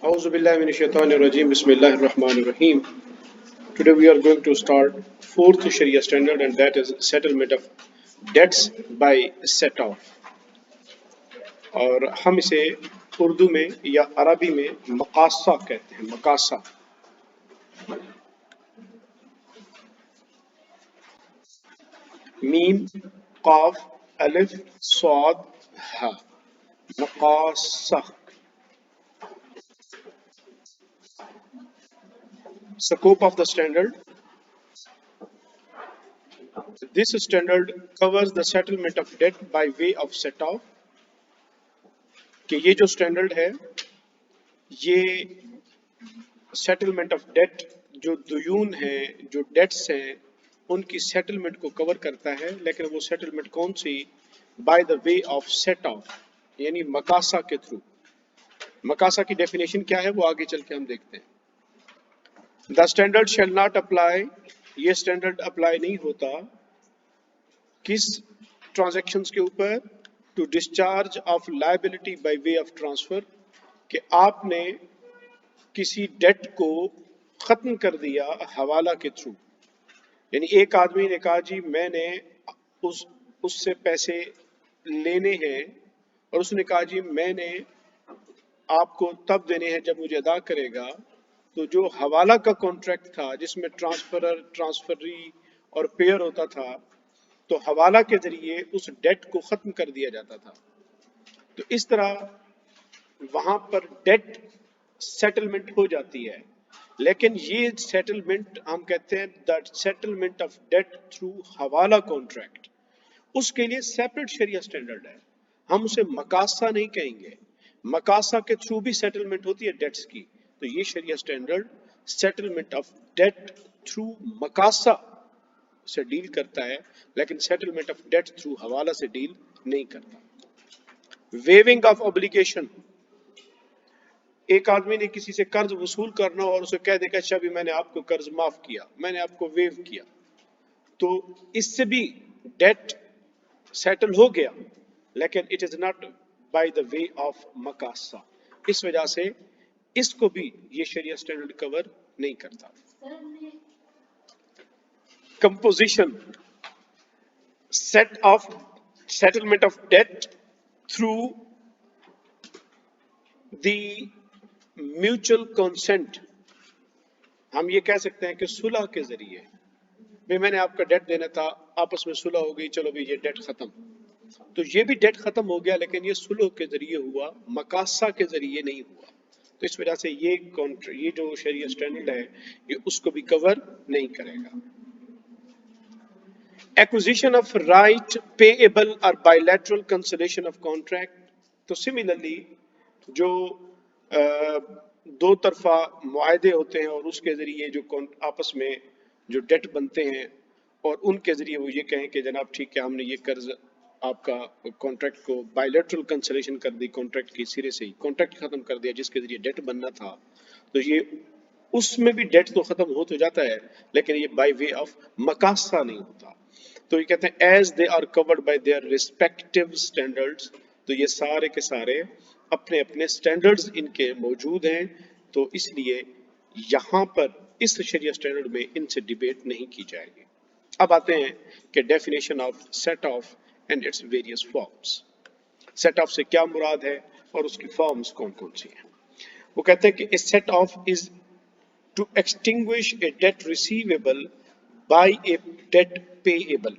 Auzu billahi minash shaitanir rajim. Bismillahir rahmanir rahim. Today we are going to start fourth Sharia standard, and that is settlement of debts by set off. और हम इसे उर्दू में या अरबी में मकासा कहते हैं. मकासा. मीम काफ अलिफ स्वाद हा. मकासा. Scope of the standard. This standard covers the settlement of debt by way of set off. कि ये जो स्टैंडर्ड है ये सेटलमेंट ऑफ डेट, जो दुयून है, जो डेट्स हैं, उनकी सेटलमेंट को कवर करता है. लेकिन वो सेटलमेंट कौन सी? By the way of set off, यानी मकासा के थ्रू. मकासा की डेफिनेशन क्या है वो आगे चल के हम देखते हैं. The standard shall not apply. ये स्टैंडर्ड अप्लाई नहीं होता किस ट्रांजैक्शंस के ऊपर? To discharge of liability by way of transfer, कि आपने किसी डेट को खत्म कर दिया हवाला के थ्रू. यानी एक आदमी ने कहा जी मैंने उससे पैसे लेने हैं, और उसने कहा जी मैंने आपको तब देने हैं जब मुझे अदा करेगा. तो जो हवाला का कॉन्ट्रैक्ट था जिसमें ट्रांसफरर, ट्रांसफरी और पेयर होता था, तो हवाला के जरिए उस डेट को खत्म कर दिया जाता था. तो इस तरह वहां पर डेट सेटलमेंट हो जाती है. लेकिन ये सेटलमेंट हम कहते हैं that settlement of debt through हवाला कॉन्ट्रैक्ट, उसके लिए सेपरेट शरिया स्टैंडर्ड है. हम उसे मकासा नहीं कहेंगे. मकासा के थ्रू भी सेटलमेंट होती है डेट्स की. तो ये शरिया standard settlement of debt through मकासा से डील करता है, लेकिन सेटलमेंट ऑफ डेट थ्रू हवाला से डील नहीं करता. Waiving of obligation. एक आदमी ने किसी से कर्ज वसूल करना और उसे कह देगा अच्छा भी मैंने आपको कर्ज माफ किया, मैंने आपको वेव किया, तो इससे भी डेट सेटल हो गया, लेकिन it is not by the way of मकासा. इस वजह से इसको भी ये शरिया स्टैंडर्ड कवर नहीं करता. Composition. Settlement of debt through the mutual consent. हम ये कह सकते हैं कि सुलह के जरिए, भाई मैंने आपका डेट देना था, आपस में सुलह हो गई, चलो भी ये डेट खत्म. तो ये भी डेट खत्म हो गया, लेकिन ये सुलह के जरिए हुआ, मकासा के जरिए नहीं हुआ. तो इस वजह से ये जो शरिया स्टैंडर्ड है ये उसको भी कवर नहीं करेगा. एक्विजिशन ऑफ राइट पेएबल और बायलैटरल कैंसिलेशन ऑफ कॉन्ट्रैक्ट. तो सिमिलरली जो दो तरफा मुआहदे होते हैं और उसके जरिए जो आपस में जो डेट बनते हैं और उनके जरिए वो ये कहें कि जनाब ठीक है हमने ये कर्ज आपका कॉन्ट्रैक्ट को बायलैटरल कैंसिलेशन कर दी, कॉन्ट्रैक्ट की सिरे से ही कॉन्ट्रैक्ट खत्म कर दिया जिसके जरिए डेट बनना था. तो ये उसमें भी डेट तो खत्म हो तो जाता है, लेकिन ये बाय वे ऑफ मकासा नहीं होता. तो ये कहते हैं as they are covered by their respective standards. तो ये सारे के सारे अपने अपने स्टैंडर्ड्स इनके मौजूद हैं, तो इसलिए यहां पर इस शरिया स्टैंडर्ड में इनसे डिबेट नहीं की जाएगी. अब आते हैं कि definition of set of and its various forms. Set of से क्या मुराद है और उसकी फॉर्म्स कौन कौन सी हैं. वो कहते हैं कि a set off is to extinguish a debt receivable by a debt payable,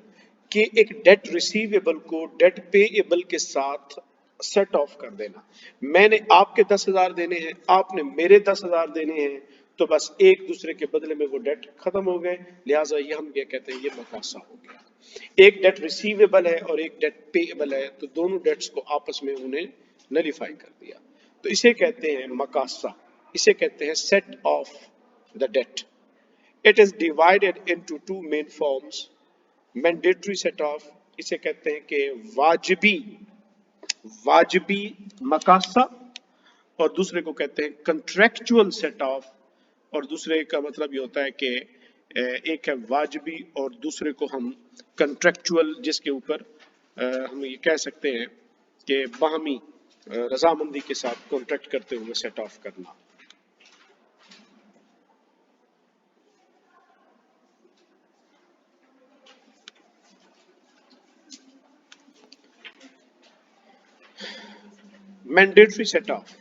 कि एक डेट रिसीवेबल को डेट पेएबल के साथ सेट ऑफ कर देना. मैंने आपके 10,000 देने हैं, आपने मेरे 10,000 देने हैं, तो बस एक दूसरे के बदले में वो डेट खत्म हो गए, लिहाजा ये हम ये कहते हैं ये मकासा हो गया. एक डेट रिसीवेबल है और एक डेट पेएबल है, तो दोनों डेट्स को आपस में उन्हें नलिफाई कर दिया, तो इसे कहते हैं मकासा. इसे कहते हैं set off the debt. It is divided into two main forms. Mandatory set off, इसे कहते हैं कि वाजिबी मकासा, और दूसरे को कहते हैं कंट्रैक्चुअल सेट ऑफ. और दूसरे का मतलब ये होता है कि एक है वाजिबी और दूसरे को हम कंट्रैक्चुअल, जिसके ऊपर हम ये कह सकते हैं कि बाहमी रजामंदी के साथ कॉन्ट्रैक्ट करते हुए सेट ऑफ करना. Mandatory set of,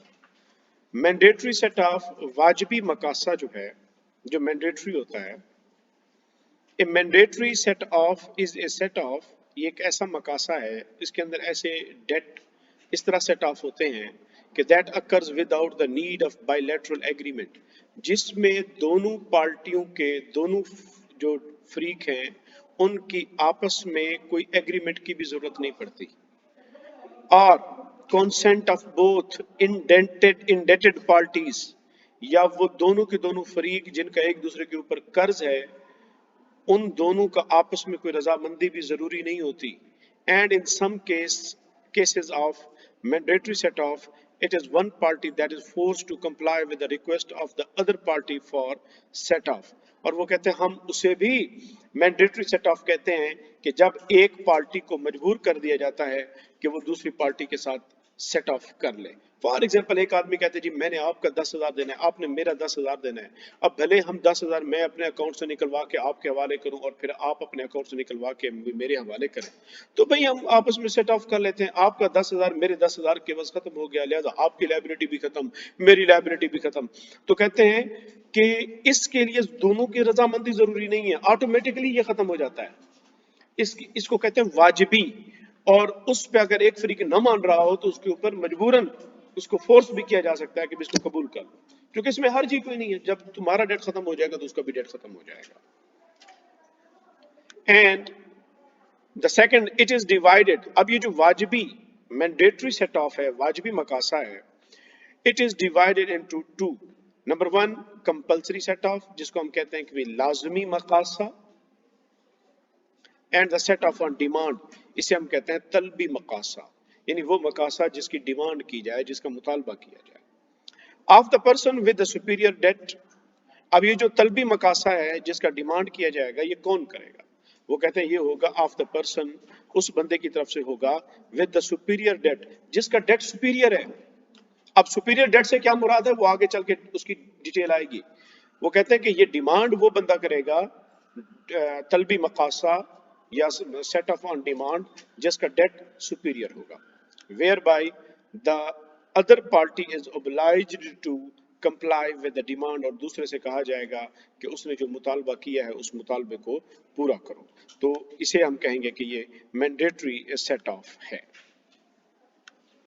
mandatory set of वाजिबी मकासा जो है, जो मैंडेटरी होता है, ए mandatory set off is a set of, ये एक ऐसा मकासा है इसके अंदर ऐसे डेट इस तरह सेट ऑफ होते हैं कि that occurs without the need of bilateral agreement, जिसमें दोनों पार्टियों के दोनों जो फ्रीक हैं उनकी आपस में कोई एग्रीमेंट की भी जरूरत नहीं पड़ती, और consent of both indebted parties, या वो दोनों के दोनों फरीक जिनका एक दूसरे के ऊपर कर्ज है उन दोनों का आपस में कोई रजामंदी भी जरूरी नहीं होती। And in some cases of mandatory set off, it is one party that is forced to comply with the request of the other party for set off, और वो कहते हैं हम उसे भी मैंडेटरी सेट ऑफ कहते हैं कि जब एक पार्टी को मजबूर कर दिया जाता है कि वो दूसरी पार्टी के साथ सेट ऑफ कर ले। फॉर एग्जाम्पल एक आदमी कहते हैं जी मैंने आपका 10,000 देना है, आपने मेरा 10,000 देना है, अब भले हम 10,000 मैं अपने अकाउंट से निकलवा के आपके हवाले करूं और फिर आप अपने अकाउंट से निकलवा के मेरे हवाले करें, तो भाई हम आपस में सेट ऑफ कर लेते हैं, आपका 10,000 मेरे 10,000 के बस खत्म हो गया, लिहाजा आपकी लायबिलिटी भी खत्म, मेरी लायबिलिटी भी खत्म। तो कहते हैं कि इसके लिए दोनों की रजामंदी जरूरी नहीं है, ऑटोमेटिकली ये खत्म हो जाता है। इसको कहते हैं वाजिबी, और उस पे अगर एक फरीक न मान रहा हो तो उसके ऊपर मजबूरन उसको फोर्स भी किया जा सकता है कि इसको कबूल कर, क्योंकि इसमें हर चीज कोई नहीं है, जब तुम्हारा डेट खत्म हो जाएगा तो उसका भी डेट खत्म हो जाएगा। And the second, it is divided, अब ये जो वाजिबी मैंडेटरी सेट ऑफ है, वाजिबी मकासा है, it is divided into two. Number one compulsory set off, जिसको हम कहते हैं कि लाजमी मकासा, and the set off on demand, इसे हम कहते हैं तलबी मकासा, यानी वो मकासा जिसकी डिमांड की जाए, जिसका मुतालबा किया जाए। Of the person with the superior debt, अब ये जो तलबी मकासा है जिसका डिमांड किया जाएगा ये कौन करेगा, वो कहते हैं ये होगा ऑफ द पर्सन, उस बंदे की तरफ से होगा, विद द सुपीरियर डेट, जिसका डेट सुपीरियर है। अब सुपीरियर डेट से क्या मुराद है वो आगे चल के उसकी डिटेल आएगी। वो कहते हैं कि ये डिमांड वो बंदा करेगा तलबी मकासा या सेट ऑफ ऑन डिमांड जिसका डेट सुपीरियर होगा, whereby the other party is obliged to comply with the demand, और दूसरे से कहा जाएगा कि उसने जो मुतालबा किया है उस मुतालबे को पूरा करो। तो इसे हम कहेंगे कि ये मैंडेटरी सेट ऑफ है।